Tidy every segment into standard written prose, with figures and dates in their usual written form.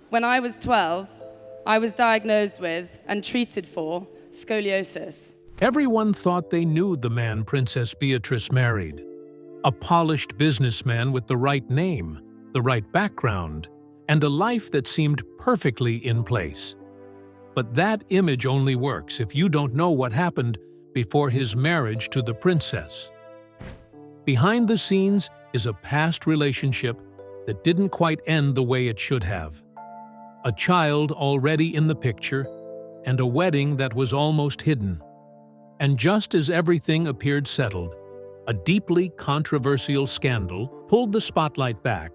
When I was 12, I was diagnosed with and treated for scoliosis. Everyone thought they knew the man Princess Beatrice married. A polished businessman with the right name, the right background, and a life that seemed perfectly in place. But that image only works if you don't know what happened before his marriage to the princess. Behind the scenes is a past relationship that didn't quite end the way it should have. A child already in the picture, and a wedding that was almost hidden. And just as everything appeared settled, a deeply controversial scandal pulled the spotlight back,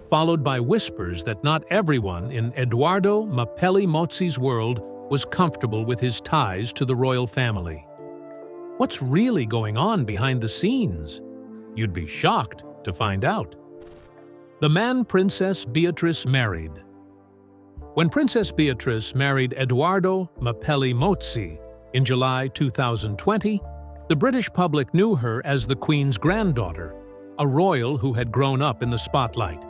followed by whispers that not everyone in Edoardo Mapelli Mozzi's world was comfortable with his ties to the royal family. What's really going on behind the scenes? You'd be shocked to find out. The man Princess Beatrice married. When Princess Beatrice married Edoardo Mapelli Mozzi in July 2020, the British public knew her as the Queen's granddaughter, a royal who had grown up in the spotlight.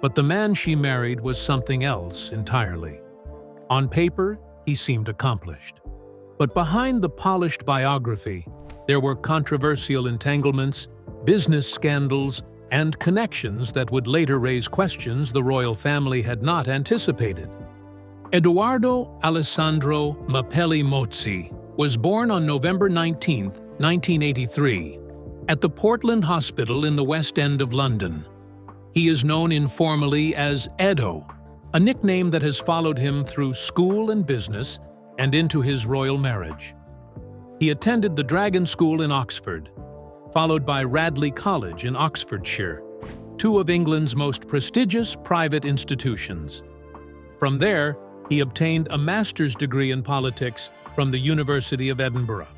But the man she married was something else entirely. On paper, he seemed accomplished. But behind the polished biography, there were controversial entanglements, business scandals, and connections that would later raise questions the royal family had not anticipated. Edoardo Alessandro Mapelli Mozzi was born on November 19, 1983, at the Portland Hospital in the West End of London. He is known informally as Edo, a nickname that has followed him through school and business and into his royal marriage. He attended the Dragon School in Oxford, followed by Radley College in Oxfordshire, two of England's most prestigious private institutions. From there, he obtained a master's degree in politics from the University of Edinburgh.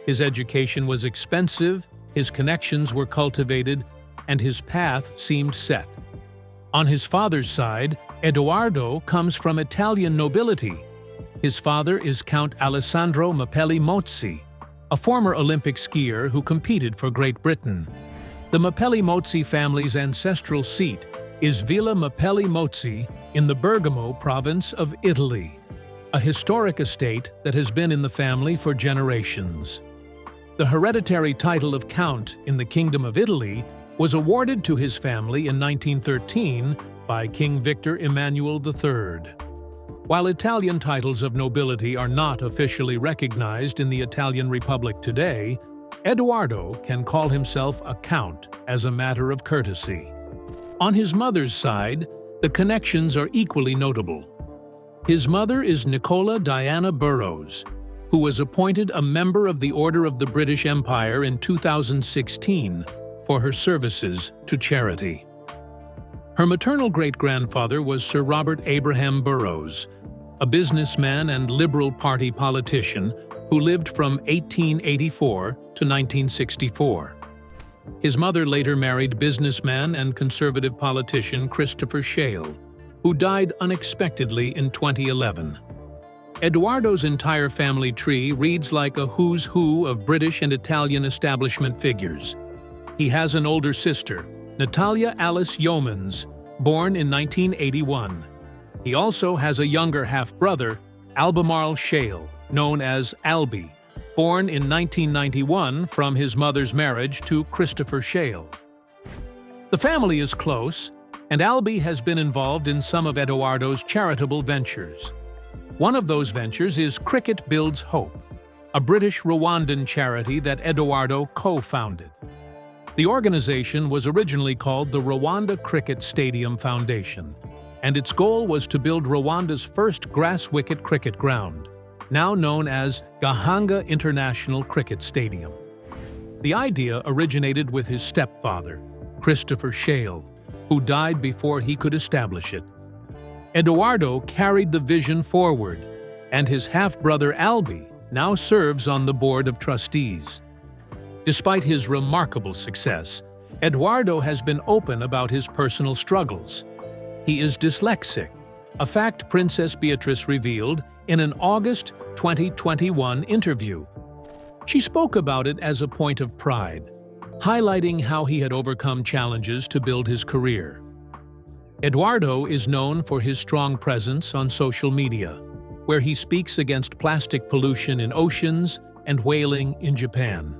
His education was expensive, his connections were cultivated, and his path seemed set. On his father's side, Edoardo comes from Italian nobility. His father is Count Alessandro Mapelli Mozzi, a former Olympic skier who competed for Great Britain. The Mapelli Mozzi family's ancestral seat is Villa Mapelli Mozzi in the Bergamo province of Italy, a historic estate that has been in the family for generations. The hereditary title of Count in the Kingdom of Italy was awarded to his family in 1913 by King Victor Emmanuel III. While Italian titles of nobility are not officially recognized in the Italian Republic today, Edoardo can call himself a count as a matter of courtesy. On his mother's side, the connections are equally notable. His mother is Nicola Diana Burrows, who was appointed a member of the Order of the British Empire in 2016 for her services to charity. Her maternal great-grandfather was Sir Robert Abraham Burrows, a businessman and Liberal Party politician who lived from 1884 to 1964. His mother later married businessman and conservative politician Christopher Shale, who died unexpectedly in 2011. Edoardo's entire family tree reads like a who's who of British and Italian establishment figures. He has an older sister, Natalia Alice Yeomans, born in 1981. He also has a younger half-brother, Albemarle Shale, known as Albie, born in 1991 from his mother's marriage to Christopher Shale. The family is close, and Albie has been involved in some of Edoardo's charitable ventures. One of those ventures is Cricket Builds Hope, a British Rwandan charity that Edoardo co-founded. The organization was originally called the Rwanda Cricket Stadium Foundation, and its goal was to build Rwanda's first grass-wicket cricket ground, now known as Gahanga International Cricket Stadium. The idea originated with his stepfather, Christopher Shale, who died before he could establish it. Edoardo carried the vision forward, and his half-brother Albie now serves on the board of trustees. Despite his remarkable success, Edoardo has been open about his personal struggles. He is dyslexic, a fact Princess Beatrice revealed in an August 2021 interview. She spoke about it as a point of pride, highlighting how he had overcome challenges to build his career. Edoardo is known for his strong presence on social media, where he speaks against plastic pollution in oceans and whaling in Japan.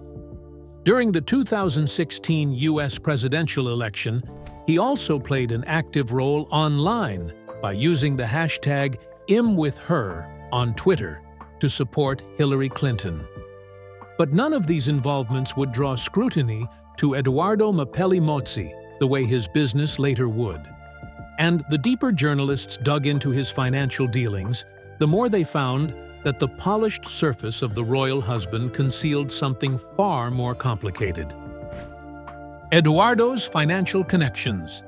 During the 2016 U.S. presidential election, he also played an active role online by using the hashtag #ImWithHer on Twitter to support Hillary Clinton. But none of these involvements would draw scrutiny to Edoardo Mapelli Mozzi the way his business later would. And the deeper journalists dug into his financial dealings, the more they found that the polished surface of the royal husband concealed something far more complicated. Edoardo's financial connections.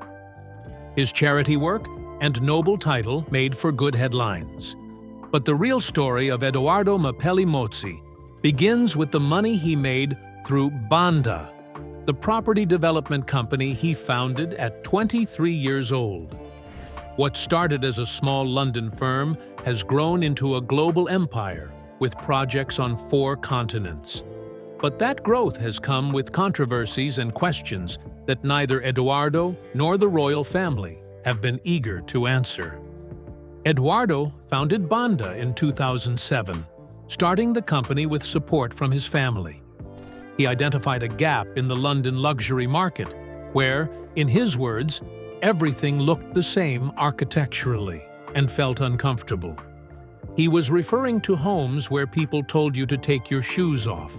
His charity work and noble title made for good headlines. But the real story of Edoardo Mapelli Mozzi begins with the money he made through Banda, the property development company he founded at 23 years old. What started as a small London firm has grown into a global empire with projects on 4 continents. But that growth has come with controversies and questions that neither Edoardo nor the royal family have been eager to answer. Edoardo founded Banda in 2007, starting the company with support from his family. He identified a gap in the London luxury market where, in his words, everything looked the same architecturally and felt uncomfortable. He was referring to homes where people told you to take your shoes off,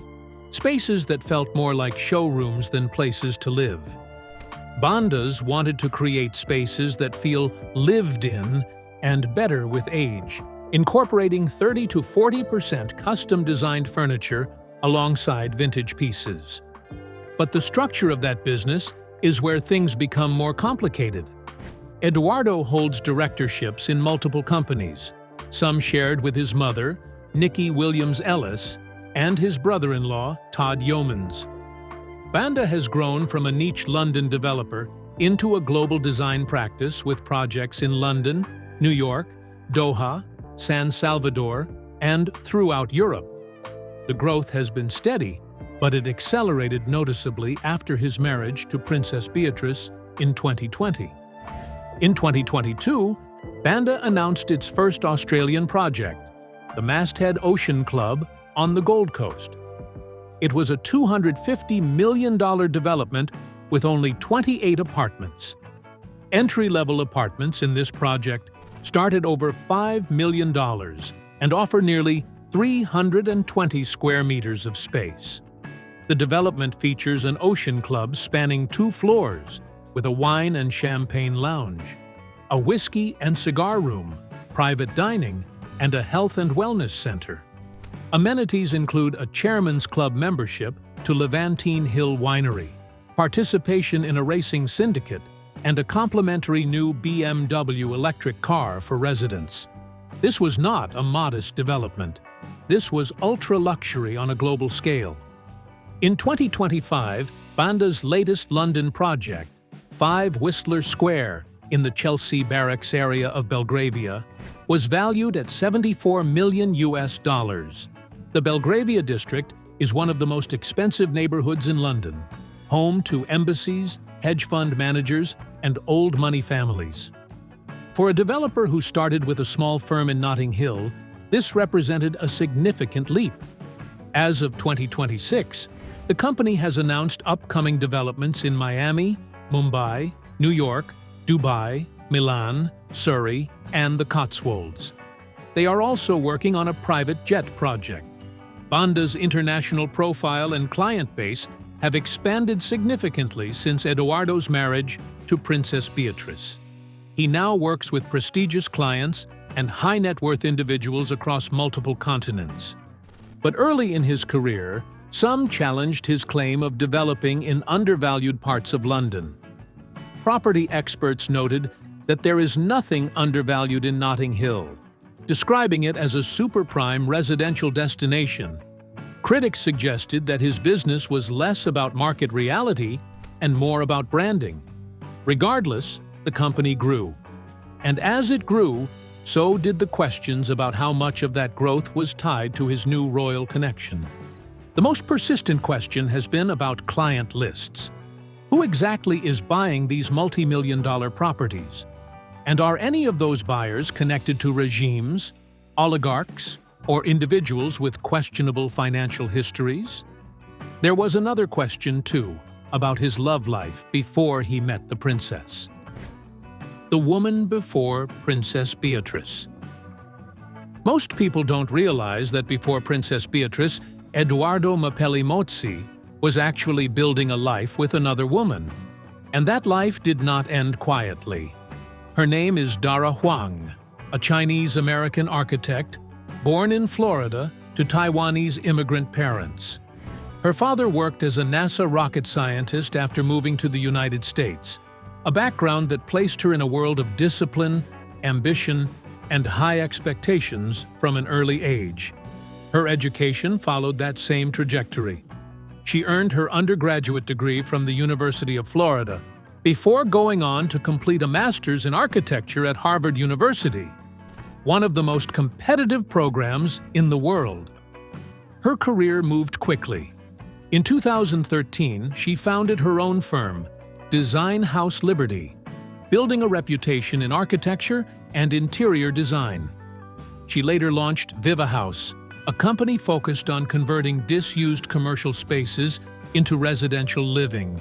spaces that felt more like showrooms than places to live. Bandas wanted to create spaces that feel lived in and better with age, incorporating 30 to 40% custom-designed furniture alongside vintage pieces. But the structure of that business is where things become more complicated. Edoardo holds directorships in multiple companies, some shared with his mother, Nikki Williams Ellis, and his brother-in-law, Todd Yeomans. Banda has grown from a niche London developer into a global design practice with projects in London, New York, Doha, San Salvador, and throughout Europe. The growth has been steady, but it accelerated noticeably after his marriage to Princess Beatrice in 2020. In 2022, Banda announced its first Australian project, the Masthead Ocean Club on the Gold Coast. It was a $250 million development with only 28 apartments. Entry-level apartments in this project start at over $5 million and offer nearly 320 square meters of space. The development features an ocean club spanning 2 floors with a wine and champagne lounge, a whiskey and cigar room, private dining, and a health and wellness center. Amenities include a Chairman's Club membership to Levantine Hill Winery, participation in a racing syndicate, and a complimentary new BMW electric car for residents. This was not a modest development. This was ultra-luxury on a global scale. In 2025, Banda's latest London project, 5 Whistler Square in the Chelsea Barracks area of Belgravia, was valued at $74 million. The Belgravia district is one of the most expensive neighborhoods in London, home to embassies, hedge fund managers, and old money families. For a developer who started with a small firm in Notting Hill, this represented a significant leap. As of 2026, the company has announced upcoming developments in Miami, Mumbai, New York, Dubai, Milan, Surrey, and the Cotswolds. They are also working on a private jet project. Banda's international profile and client base have expanded significantly since Edoardo's marriage to Princess Beatrice. He now works with prestigious clients and high-net-worth individuals across multiple continents. But early in his career, some challenged his claim of developing in undervalued parts of London. Property experts noted that there is nothing undervalued in Notting Hill, describing it as a super-prime residential destination. Critics suggested that his business was less about market reality and more about branding. Regardless, the company grew. And as it grew, so did the questions about how much of that growth was tied to his new royal connection. The most persistent question has been about client lists. Who exactly is buying these multi-million-dollar properties? And are any of those buyers connected to regimes, oligarchs, or individuals with questionable financial histories? There was another question, too, about his love life before he met the princess. The woman before Princess Beatrice. Most people don't realize that before Princess Beatrice, Edoardo Mapelli Mozzi was actually building a life with another woman. And that life did not end quietly. Her name is Dara Huang, a Chinese-American architect, born in Florida to Taiwanese immigrant parents. Her father worked as a NASA rocket scientist after moving to the United States, a background that placed her in a world of discipline, ambition, and high expectations from an early age. Her education followed that same trajectory. She earned her undergraduate degree from the University of Florida before going on to complete a master's in architecture at Harvard University, one of the most competitive programs in the world. Her career moved quickly. In 2013, she founded her own firm, Design House Liberty, building a reputation in architecture and interior design. She later launched Viva House, a company focused on converting disused commercial spaces into residential living.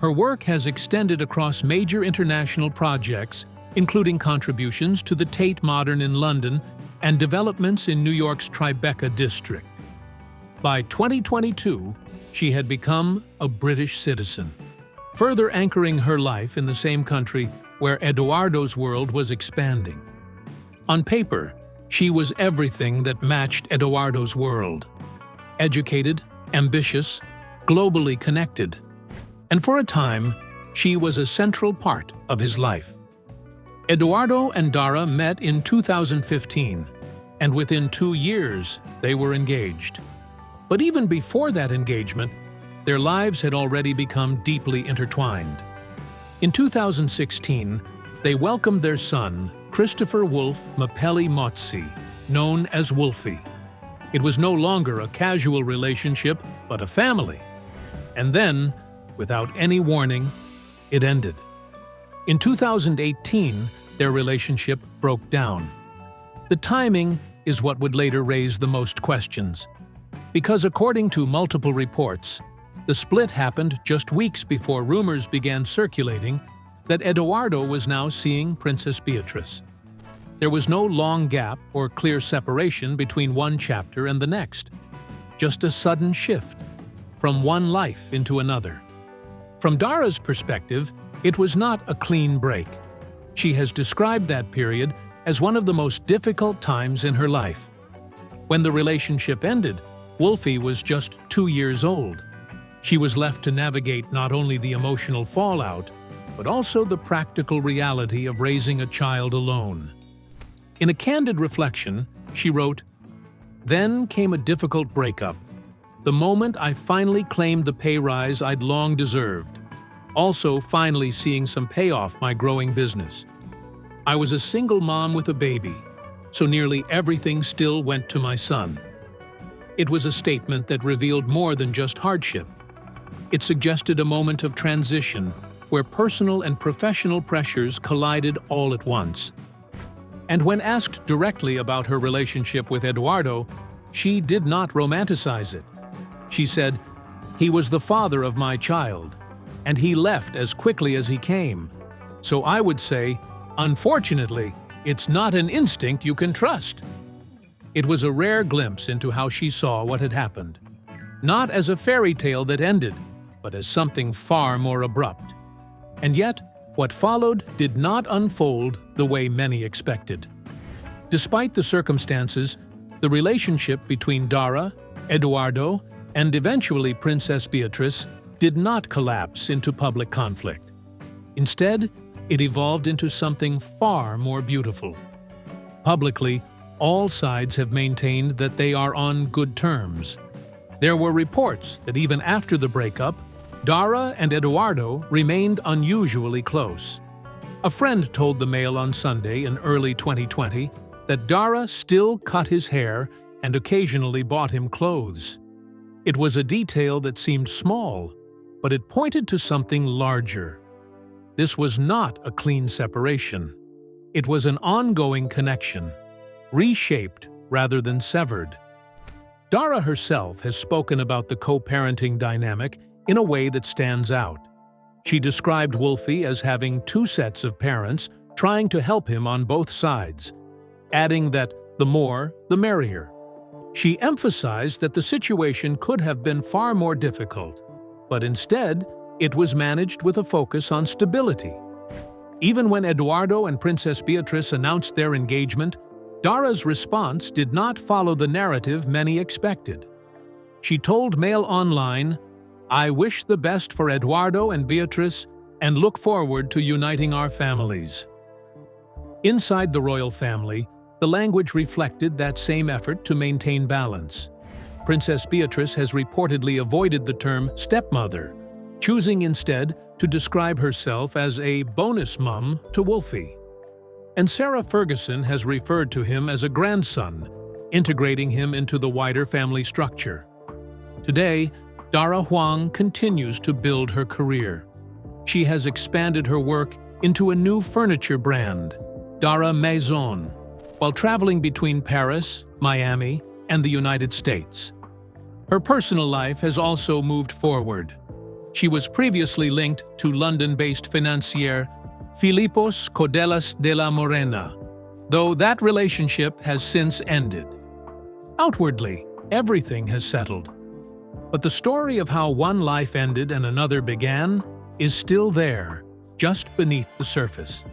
Her work has extended across major international projects, including contributions to the Tate Modern in London and developments in New York's Tribeca district. By 2022, she had become a British citizen, further anchoring her life in the same country where Edoardo's world was expanding. On paper, she was everything that matched Edoardo's world: educated, ambitious, globally connected. And for a time, she was a central part of his life. Edoardo and Dara met in 2015, and within 2 years, they were engaged. But even before that engagement, their lives had already become deeply intertwined. In 2016, they welcomed their son, Christopher Wolf Mapelli Mozzi, known as Wolfie. It was no longer a casual relationship, but a family. And then, without any warning, it ended. In 2018, their relationship broke down. The timing is what would later raise the most questions, because according to multiple reports, the split happened just weeks before rumors began circulating that Edoardo was now seeing Princess Beatrice. There was no long gap or clear separation between one chapter and the next, just a sudden shift from one life into another. From Dara's perspective, it was not a clean break. She has described that period as one of the most difficult times in her life. When the relationship ended, Wolfie was just 2 years old. She was left to navigate not only the emotional fallout, but also the practical reality of raising a child alone. In a candid reflection, she wrote, "Then came a difficult breakup. The moment I finally claimed the pay rise I'd long deserved. Also finally seeing some payoff my growing business. I was a single mom with a baby, so nearly everything still went to my son." It was a statement that revealed more than just hardship. It suggested a moment of transition where personal and professional pressures collided all at once. And when asked directly about her relationship with Edoardo, she did not romanticize it. She said, "He was the father of my child, and he left as quickly as he came. So I would say, unfortunately, it's not an instinct you can trust." It was a rare glimpse into how she saw what had happened. Not as a fairy tale that ended, but as something far more abrupt. And yet, what followed did not unfold the way many expected. Despite the circumstances, the relationship between Dara, Edoardo, and eventually Princess Beatrice did not collapse into public conflict. Instead, it evolved into something far more beautiful. Publicly, all sides have maintained that they are on good terms. There were reports that even after the breakup, Dara and Edoardo remained unusually close. A friend told the Mail on Sunday in early 2020 that Dara still cut his hair and occasionally bought him clothes. It was a detail that seemed small, but it pointed to something larger. This was not a clean separation. It was an ongoing connection, reshaped rather than severed. Dara herself has spoken about the co-parenting dynamic in a way that stands out. She described Wolfie as having two sets of parents trying to help him on both sides, adding that the more, the merrier. She emphasized that the situation could have been far more difficult, but instead, it was managed with a focus on stability. Even when Edoardo and Princess Beatrice announced their engagement, Dara's response did not follow the narrative many expected. She told Mail Online, "I wish the best for Edoardo and Beatrice and look forward to uniting our families." Inside the royal family, the language reflected that same effort to maintain balance. Princess Beatrice has reportedly avoided the term stepmother, choosing instead to describe herself as a bonus mum to Wolfie. And Sarah Ferguson has referred to him as a grandson, integrating him into the wider family structure. Today, Dara Huang continues to build her career. She has expanded her work into a new furniture brand, Dara Maison, while traveling between Paris, Miami, and the United States. Her personal life has also moved forward. She was previously linked to London-based financier Filipos Codellas de la Morena, though that relationship has since ended. Outwardly, everything has settled. But the story of how one life ended and another began is still there, just beneath the surface.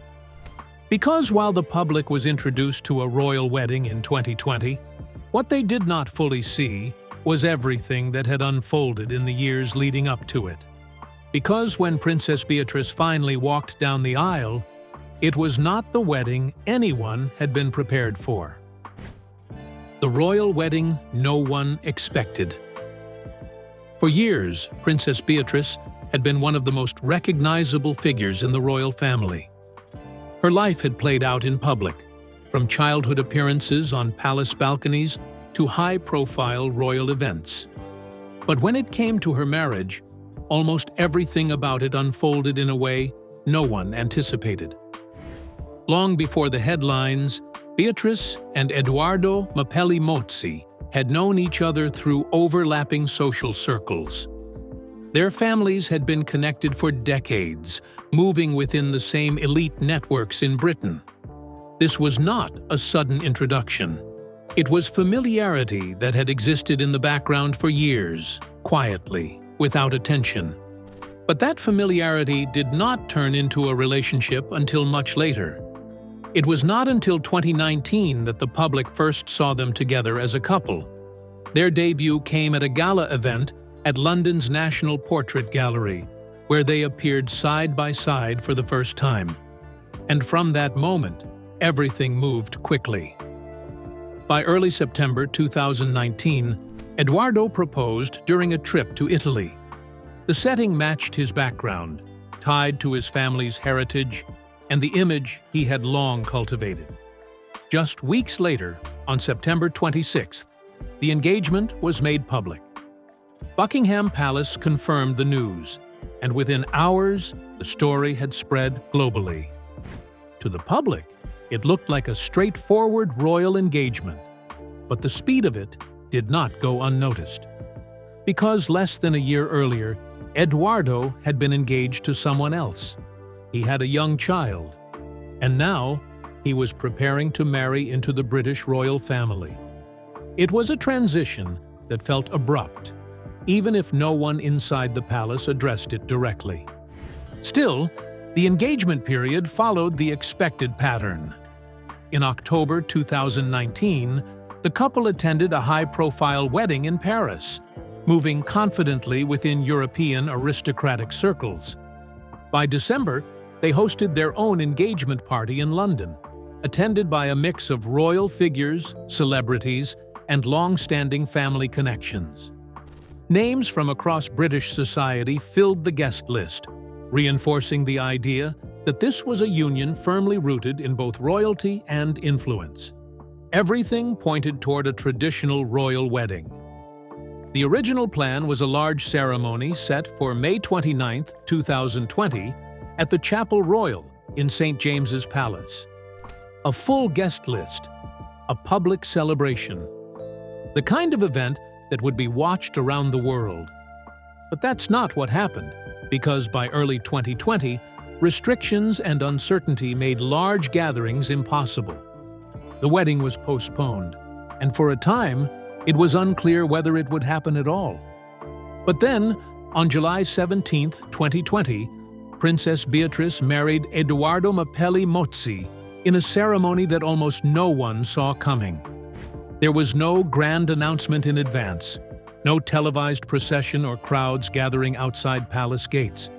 Because while the public was introduced to a royal wedding in 2020, what they did not fully see was everything that had unfolded in the years leading up to it. Because when Princess Beatrice finally walked down the aisle, it was not the wedding anyone had been prepared for. The royal wedding no one expected. For years, Princess Beatrice had been one of the most recognizable figures in the royal family. Her life had played out in public, from childhood appearances on palace balconies to high-profile royal events. But when it came to her marriage, almost everything about it unfolded in a way no one anticipated. Long before the headlines, Beatrice and Edoardo Mapelli Mozzi had known each other through overlapping social circles. Their families had been connected for decades, moving within the same elite networks in Britain. This was not a sudden introduction. It was familiarity that had existed in the background for years, quietly, without attention. But that familiarity did not turn into a relationship until much later. It was not until 2019 that the public first saw them together as a couple. Their debut came at a gala event at London's National Portrait Gallery, where they appeared side by side for the first time. And from that moment, everything moved quickly. By early September 2019, Edoardo proposed during a trip to Italy. The setting matched his background, tied to his family's heritage and the image he had long cultivated. Just weeks later, on September 26th, the engagement was made public. Buckingham Palace confirmed the news, and within hours, the story had spread globally. To the public, it looked like a straightforward royal engagement, but the speed of it did not go unnoticed. Because less than a year earlier, Edoardo had been engaged to someone else. He had a young child, and now he was preparing to marry into the British royal family. It was a transition that felt abrupt, even if no one inside the palace addressed it directly. Still, the engagement period followed the expected pattern. In October 2019, the couple attended a high-profile wedding in Paris, moving confidently within European aristocratic circles. By December, they hosted their own engagement party in London, attended by a mix of royal figures, celebrities, and long-standing family connections. Names from across British society filled the guest list, reinforcing the idea that this was a union firmly rooted in both royalty and influence. Everything pointed toward a traditional royal wedding. The original plan was a large ceremony set for May 29, 2020, at the Chapel Royal in St. James's Palace. a full guest list, a public celebration. The kind of event that would be watched around the world. But that's not what happened, because by early 2020, restrictions and uncertainty made large gatherings impossible. The wedding was postponed, and for a time, it was unclear whether it would happen at all. But then, on July 17, 2020, Princess Beatrice married Edoardo Mapelli Mozzi in a ceremony that almost no one saw coming. There was no grand announcement in advance, no televised procession or crowds gathering outside palace gates.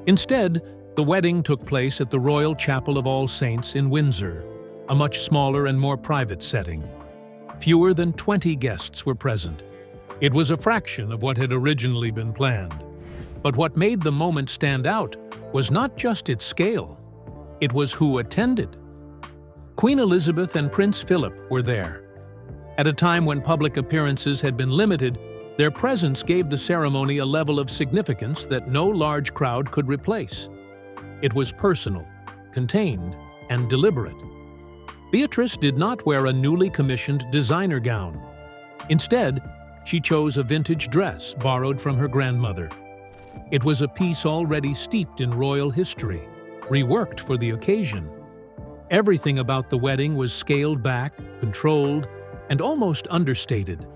Instead, the wedding took place at the Royal Chapel of All Saints in Windsor, a much smaller and more private setting. Fewer than 20 guests were present. It was a fraction of what had originally been planned. But what made the moment stand out was not just its scale. It was who attended. Queen Elizabeth and Prince Philip were there. At a time when public appearances had been limited, their presence gave the ceremony a level of significance that no large crowd could replace. It was personal, contained, and deliberate. Beatrice did not wear a newly commissioned designer gown. Instead, she chose a vintage dress borrowed from her grandmother. It was a piece already steeped in royal history, reworked for the occasion. Everything about the wedding was scaled back, controlled, and almost understated.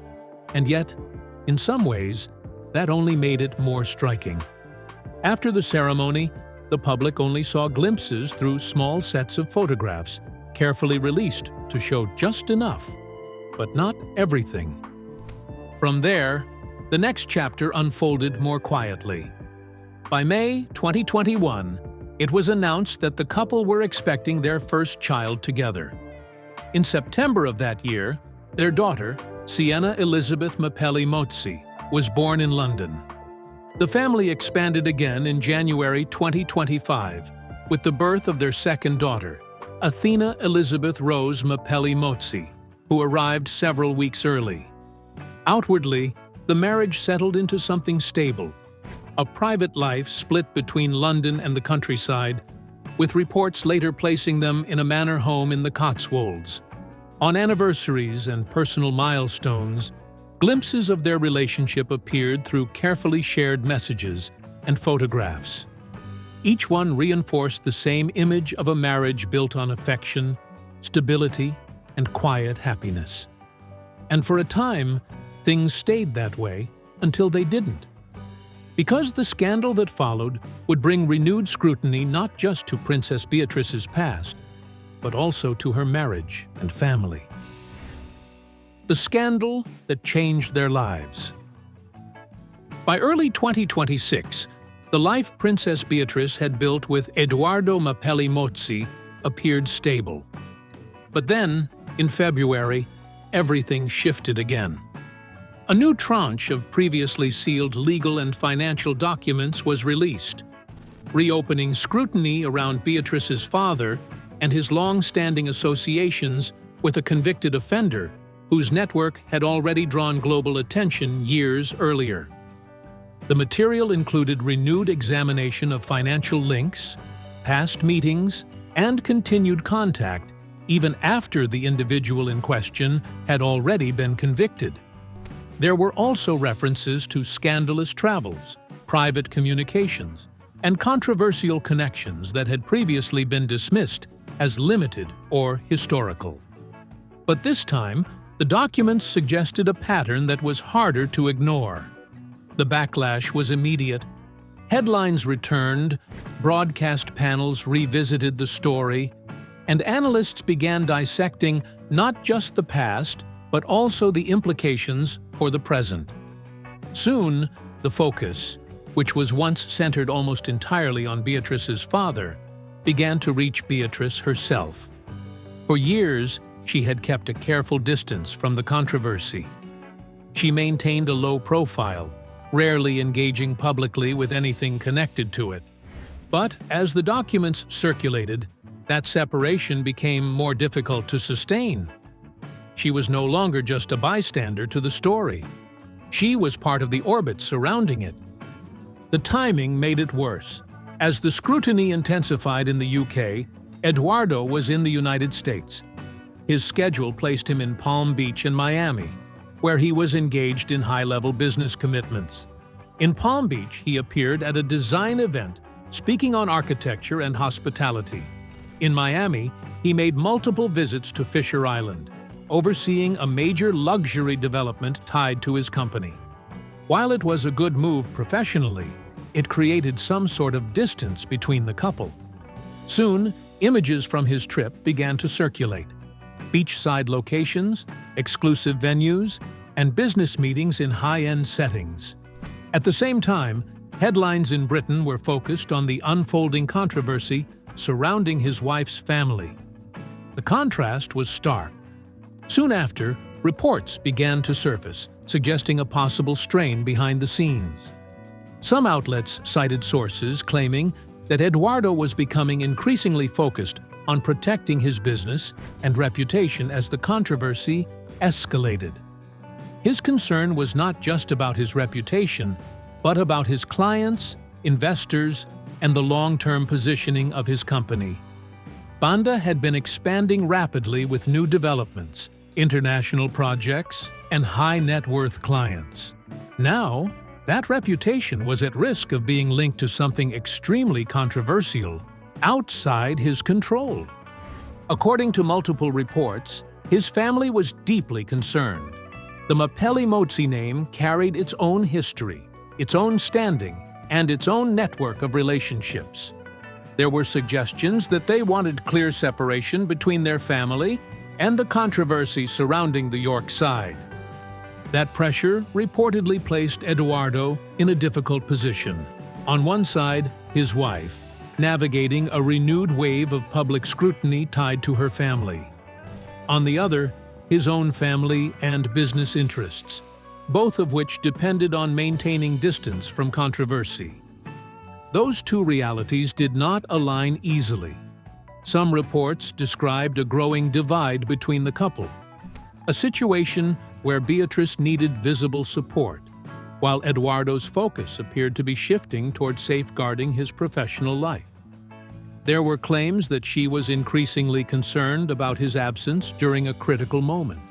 And yet, in some ways, that only made it more striking. After the ceremony, the public only saw glimpses through small sets of photographs, carefully released to show just enough, but not everything. From there, the next chapter unfolded more quietly. By May 2021, it was announced that the couple were expecting their first child together. In September of that year, their daughter, Sienna Elizabeth Mapelli Mozzi, was born in London. The family expanded again in January 2025 with the birth of their second daughter, Athena Elizabeth Rose Mapelli Mozzi, who arrived several weeks early. Outwardly, the marriage settled into something stable, a private life split between London and the countryside, with reports later placing them in a manor home in the Cotswolds. On anniversaries and personal milestones, glimpses of their relationship appeared through carefully shared messages and photographs. Each one reinforced the same image of a marriage built on affection, stability, and quiet happiness. And for a time, things stayed that way until they didn't. Because the scandal that followed would bring renewed scrutiny not just to Princess Beatrice's past, but also to her marriage and family. The scandal that changed their lives. By early 2026, the life Princess Beatrice had built with Edoardo Mapelli Mozzi appeared stable. But then, in February, everything shifted again. A new tranche of previously sealed legal and financial documents was released, reopening scrutiny around Beatrice's father and his long-standing associations with a convicted offender whose network had already drawn global attention years earlier. The material included renewed examination of financial links, past meetings, and continued contact even after the individual in question had already been convicted. There were also references to scandalous travels, private communications, and controversial connections that had previously been dismissed as limited or historical. But this time, the documents suggested a pattern that was harder to ignore. The backlash was immediate. Headlines returned, broadcast panels revisited the story, and analysts began dissecting not just the past, but also the implications for the present. Soon, the focus, which was once centered almost entirely on Beatrice's father, began to reach Beatrice herself. For years, she had kept a careful distance from the controversy. She maintained a low profile, rarely engaging publicly with anything connected to it. But as the documents circulated, that separation became more difficult to sustain. She was no longer just a bystander to the story. She was part of the orbit surrounding it. The timing made it worse. As the scrutiny intensified in the UK, Edoardo was in the United States. His schedule placed him in Palm Beach and Miami, where he was engaged in high-level business commitments. In Palm Beach, he appeared at a design event, speaking on architecture and hospitality. In Miami, he made multiple visits to Fisher Island, overseeing a major luxury development tied to his company. While it was a good move professionally, it created some sort of distance between the couple. Soon, images from his trip began to circulate. Beachside locations, exclusive venues, and business meetings in high-end settings. At the same time, headlines in Britain were focused on the unfolding controversy surrounding his wife's family. The contrast was stark. Soon after, reports began to surface, suggesting a possible strain behind the scenes. Some outlets cited sources claiming that Edoardo was becoming increasingly focused on protecting his business and reputation as the controversy escalated. His concern was not just about his reputation, but about his clients, investors, and the long-term positioning of his company. Banda had been expanding rapidly with new developments, international projects, and high-net-worth clients. Now, that reputation was at risk of being linked to something extremely controversial, outside his control. According to multiple reports, his family was deeply concerned. The Mapelli Mozzi name carried its own history, its own standing, and its own network of relationships. There were suggestions that they wanted clear separation between their family and the controversy surrounding the York side. That pressure reportedly placed Edoardo in a difficult position. On one side, his wife, navigating a renewed wave of public scrutiny tied to her family. On the other, his own family and business interests, both of which depended on maintaining distance from controversy. Those two realities did not align easily. Some reports described a growing divide between the couple, a situation where Beatrice needed visible support, while Edoardo's focus appeared to be shifting toward safeguarding his professional life. There were claims that she was increasingly concerned about his absence during a critical moment.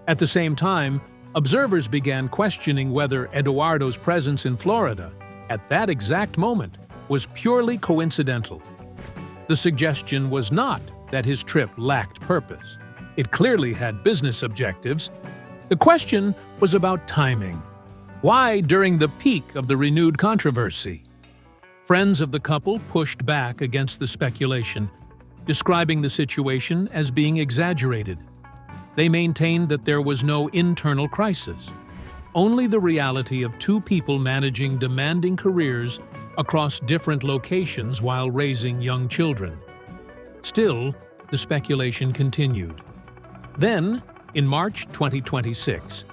At the same time, observers began questioning whether Edoardo's presence in Florida at that exact moment was purely coincidental. The suggestion was not that his trip lacked purpose. It clearly had business objectives. The question was about timing. Why during the peak of the renewed controversy? Friends of the couple pushed back against the speculation, describing the situation as being exaggerated. They maintained that there was no internal crisis, only the reality of two people managing demanding careers across different locations while raising young children. Still, the speculation continued. Then, in March 2026,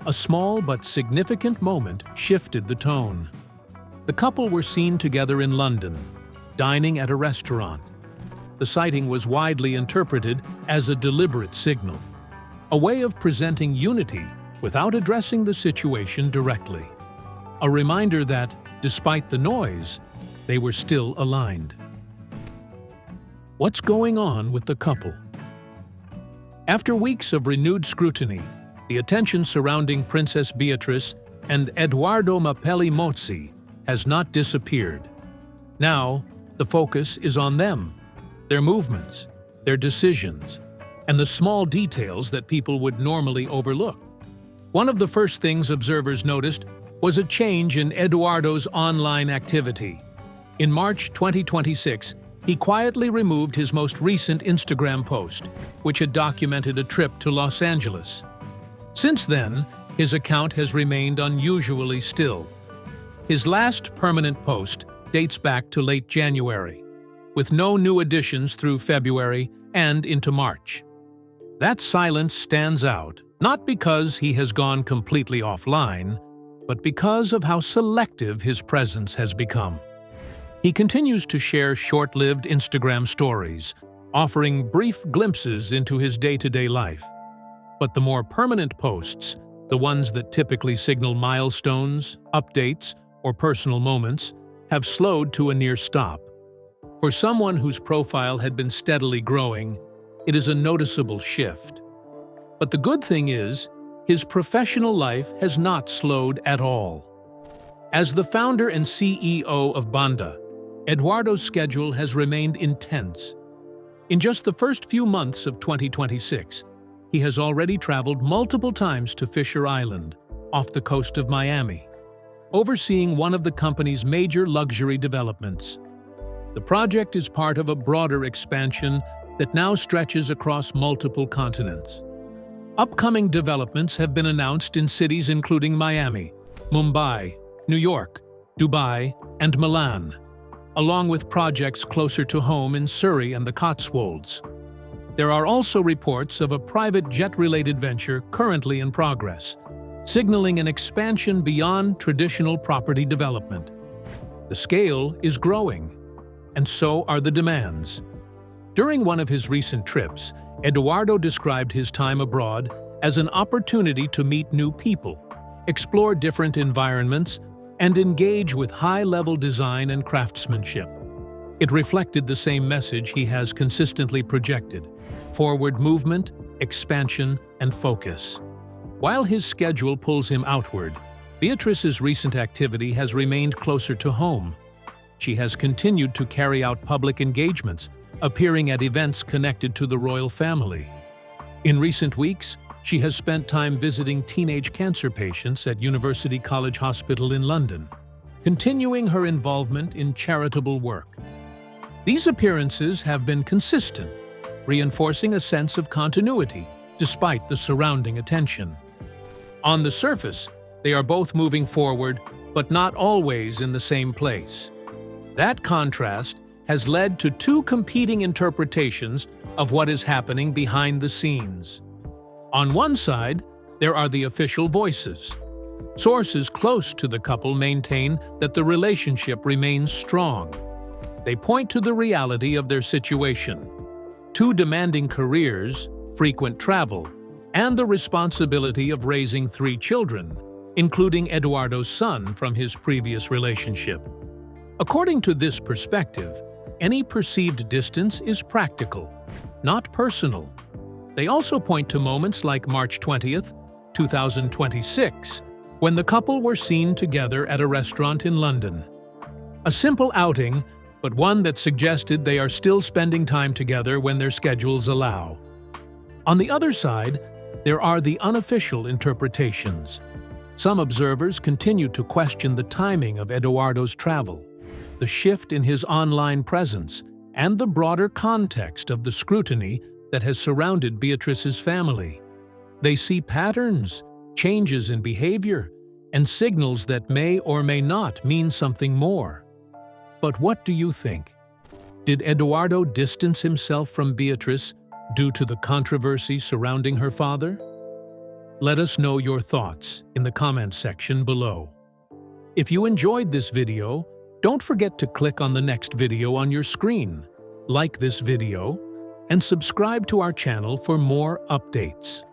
a small but significant moment shifted the tone. The couple were seen together in London, dining at a restaurant. The sighting was widely interpreted as a deliberate signal, a way of presenting unity without addressing the situation directly. A reminder that, despite the noise, they were still aligned. What's going on with the couple? After weeks of renewed scrutiny, the attention surrounding Princess Beatrice and Edoardo Mapelli Mozzi has not disappeared. Now, the focus is on them, their movements, their decisions, and the small details that people would normally overlook. One of the first things observers noticed was a change in Edoardo's online activity. In March 2026, he quietly removed his most recent Instagram post, which had documented a trip to Los Angeles. Since then, his account has remained unusually still. His last permanent post dates back to late January, with no new additions through February and into March. That silence stands out, not because he has gone completely offline, but because of how selective his presence has become. He continues to share short-lived Instagram stories, offering brief glimpses into his day-to-day life. But the more permanent posts, the ones that typically signal milestones, updates, or personal moments, have slowed to a near stop. For someone whose profile had been steadily growing, it is a noticeable shift. But the good thing is, his professional life has not slowed at all. As the founder and CEO of Banda, Edoardo's schedule has remained intense. In just the first few months of 2026, he has already traveled multiple times to Fisher Island, off the coast of Miami, overseeing one of the company's major luxury developments. The project is part of a broader expansion that now stretches across multiple continents. Upcoming developments have been announced in cities including Miami, Mumbai, New York, Dubai, and Milan, along with projects closer to home in Surrey and the Cotswolds. There are also reports of a private jet-related venture currently in progress, signaling an expansion beyond traditional property development. The scale is growing, and so are the demands. During one of his recent trips, Edoardo described his time abroad as an opportunity to meet new people, explore different environments, and engage with high-level design and craftsmanship. It reflected the same message he has consistently projected: forward movement, expansion, and focus. While his schedule pulls him outward, Beatrice's recent activity has remained closer to home. She has continued to carry out public engagements, appearing at events connected to the royal family. In recent weeks, she has spent time visiting teenage cancer patients at University College Hospital in London, continuing her involvement in charitable work. These appearances have been consistent, reinforcing a sense of continuity despite the surrounding attention. On the surface, they are both moving forward, but not always in the same place. That contrast has led to two competing interpretations of what is happening behind the scenes. On one side, there are the official voices. Sources close to the couple maintain that the relationship remains strong. They point to the reality of their situation: two demanding careers, frequent travel, and the responsibility of raising 3 children, including Edoardo's son from his previous relationship. According to this perspective, any perceived distance is practical, not personal. They also point to moments like March 20th, 2026, when the couple were seen together at a restaurant in London. A simple outing, but one that suggested they are still spending time together when their schedules allow. On the other side, there are the unofficial interpretations. Some observers continue to question the timing of Edoardo's travel, the shift in his online presence, and the broader context of the scrutiny that has surrounded Beatrice's family. They see patterns, changes in behavior, and signals that may or may not mean something more. But what do you think? Did Edoardo distance himself from Beatrice due to the controversy surrounding her father? Let us know your thoughts in the comments section below. If you enjoyed this video, don't forget to click on the next video on your screen, like this video, and subscribe to our channel for more updates.